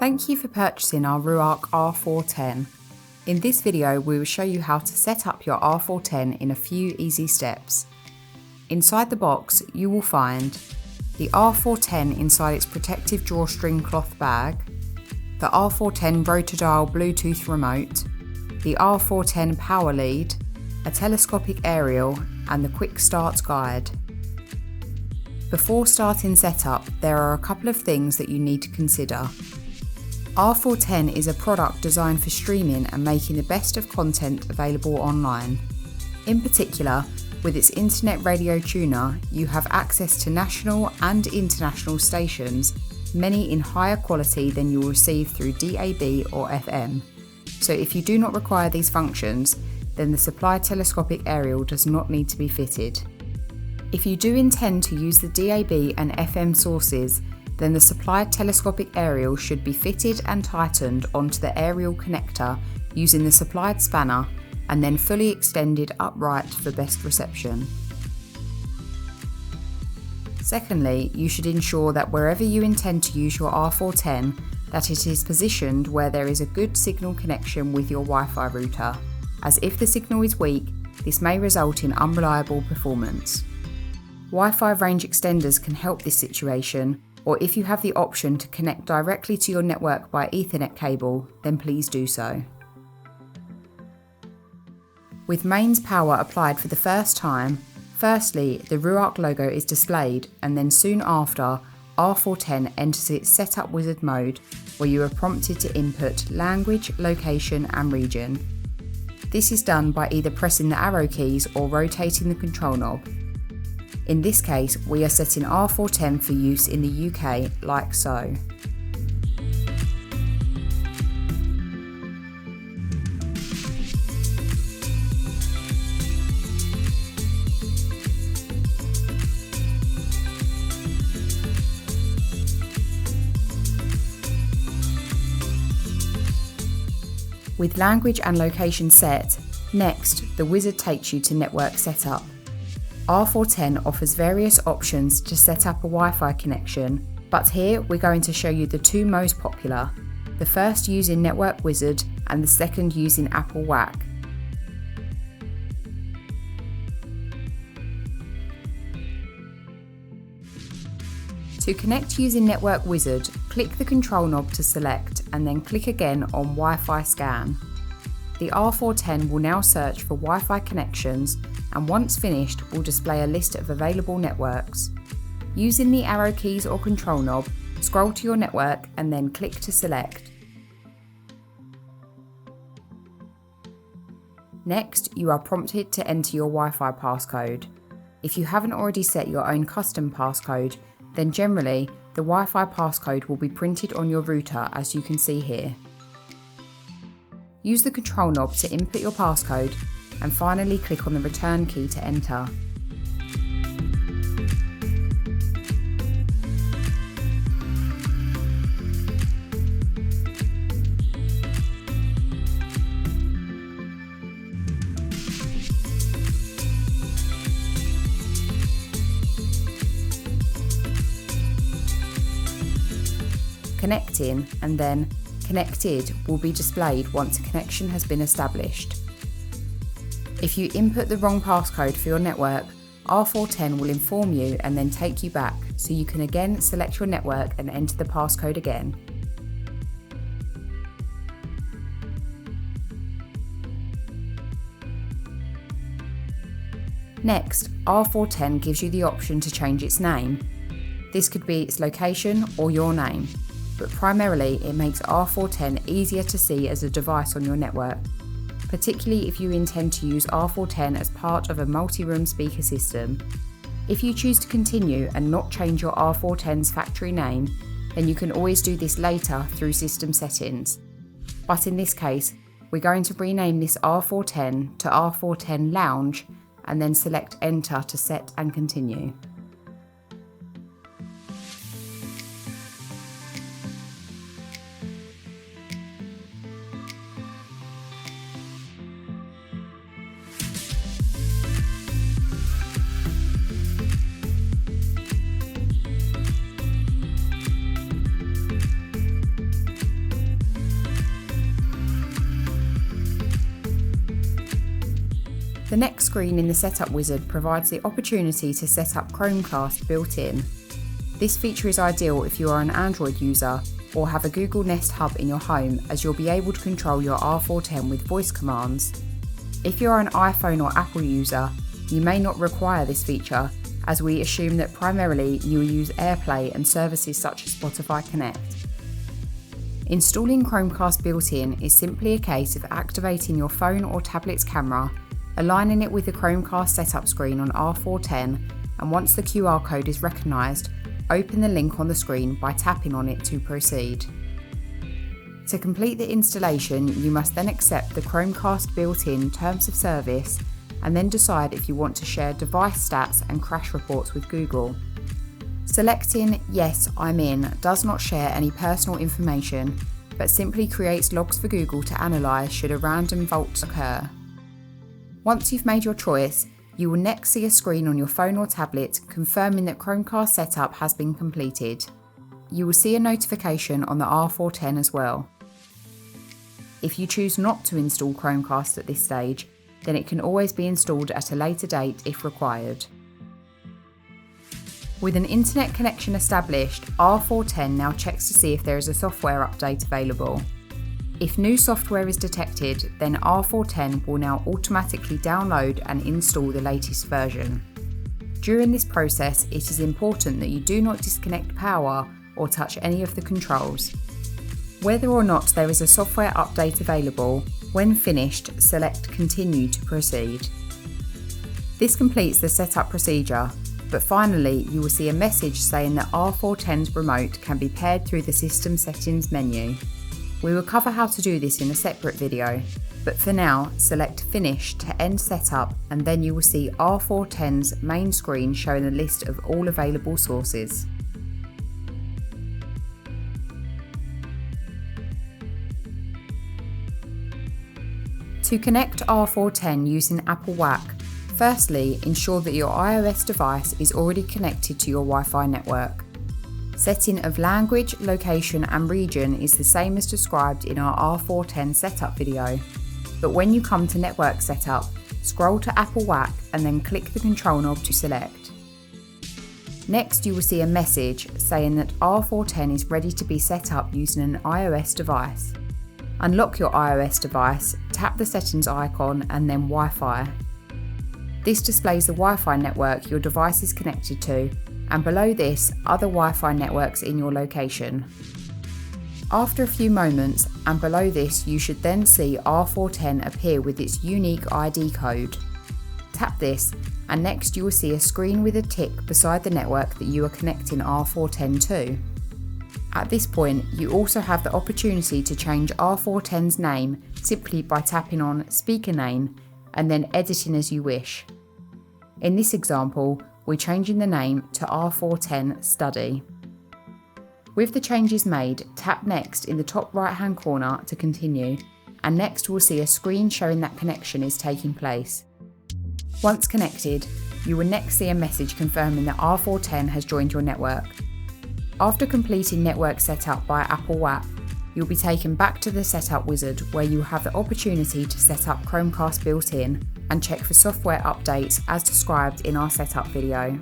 Thank you for purchasing our Ruark R410. In this video we will show you how to set up your R410 in a few easy steps. Inside the box you will find the R410 inside its protective drawstring cloth bag, the R410 rotor dial Bluetooth remote, the R410 power lead, a telescopic aerial and the quick start guide. Before starting setup, there are a couple of things that you need to consider. R410 is a product designed for streaming and making the best of content available online. In particular, with its internet radio tuner, you have access to national and international stations, many in higher quality than you'll receive through DAB or FM. So if you do not require these functions, then the supplied telescopic aerial does not need to be fitted. If you do intend to use the DAB and FM sources, then the supplied telescopic aerial should be fitted and tightened onto the aerial connector using the supplied spanner and then fully extended upright for best reception. Secondly, you should ensure that wherever you intend to use your R410, that it is positioned where there is a good signal connection with your Wi-Fi router, as if the signal is weak, this may result in unreliable performance. Wi-Fi range extenders can help this situation, or if you have the option to connect directly to your network by Ethernet cable, then please do so. With mains power applied for the first time, firstly the Ruark logo is displayed and then soon after, R410 enters its setup wizard mode where you are prompted to input language, location and region. This is done by either pressing the arrow keys or rotating the control knob. In this case, we are setting R410 for use in the UK, like so. With language and location set, next the wizard takes you to network setup. R410 offers various options to set up a Wi-Fi connection, but here we're going to show you the two most popular, the first using Network Wizard and the second using Apple WAC. To connect using Network Wizard, click the control knob to select and then click again on Wi-Fi scan. The R410 will now search for Wi-Fi connections and once finished will display a list of available networks. Using the arrow keys or control knob, scroll to your network and then click to select. Next, you are prompted to enter your Wi-Fi passcode. If you haven't already set your own custom passcode, then generally the Wi-Fi passcode will be printed on your router as you can see here. Use the control knob to input your passcode and finally click on the return key to enter. Connecting and then Connected will be displayed once a connection has been established. If you input the wrong passcode for your network, R410 will inform you and then take you back so you can again select your network and enter the passcode again. Next, R410 gives you the option to change its name. This could be its location or your name, but primarily it makes R410 easier to see as a device on your network, particularly if you intend to use R410 as part of a multi-room speaker system. If you choose to continue and not change your R410's factory name, then you can always do this later through system settings. But in this case, we're going to rename this R410 to R410 Lounge and then select Enter to set and continue. The next screen in the setup wizard provides the opportunity to set up Chromecast built in. This feature is ideal if you are an Android user or have a Google Nest Hub in your home, as you'll be able to control your R410 with voice commands. If you are an iPhone or Apple user, you may not require this feature, as we assume that primarily you will use AirPlay and services such as Spotify Connect. Installing Chromecast built-in is simply a case of activating your phone or tablet's camera, aligning it with the Chromecast setup screen on R410, and once the QR code is recognised, open the link on the screen by tapping on it to proceed. To complete the installation, you must then accept the Chromecast built-in terms of service and then decide if you want to share device stats and crash reports with Google. Selecting Yes, I'm in does not share any personal information, but simply creates logs for Google to analyse should a random fault occur. Once you've made your choice, you will next see a screen on your phone or tablet confirming that Chromecast setup has been completed. You will see a notification on the R410 as well. If you choose not to install Chromecast at this stage, then it can always be installed at a later date if required. With an internet connection established, R410 now checks to see if there is a software update available. If new software is detected, then R410 will now automatically download and install the latest version. During this process, it is important that you do not disconnect power or touch any of the controls. Whether or not there is a software update available, when finished, select Continue to proceed. This completes the setup procedure, but finally you will see a message saying that R410's remote can be paired through the System Settings menu. We will cover how to do this in a separate video, but for now, select Finish to end setup, and then you will see R410's main screen showing a list of all available sources. To connect R410 using Apple WAC, firstly, ensure that your iOS device is already connected to your Wi-Fi network. Setting of language, location and region is the same as described in our R410 setup video, but when you come to network setup, scroll to Apple WAC and then click the control knob to select. Next, you will see a message saying that R410 is ready to be set up using an iOS device. Unlock your iOS device, tap the settings icon and then Wi-Fi. This displays the Wi-Fi network your device is connected to, and below this, other Wi-Fi networks in your location. After a few moments, and below this, you should then see R410 appear with its unique ID code. Tap this, and next you will see a screen with a tick beside the network that you are connecting R410 to. At this point, you also have the opportunity to change R410's name simply by tapping on Speaker Name and then editing as you wish. In this example, we're changing the name to R410 Study. With the changes made, tap Next in the top right hand corner to continue, and next we'll see a screen showing that connection is taking place. Once connected, you will next see a message confirming that R410 has joined your network. After completing network setup by Apple WAP, you'll be taken back to the setup wizard where you will have the opportunity to set up Chromecast built in and check for software updates as described in our setup video.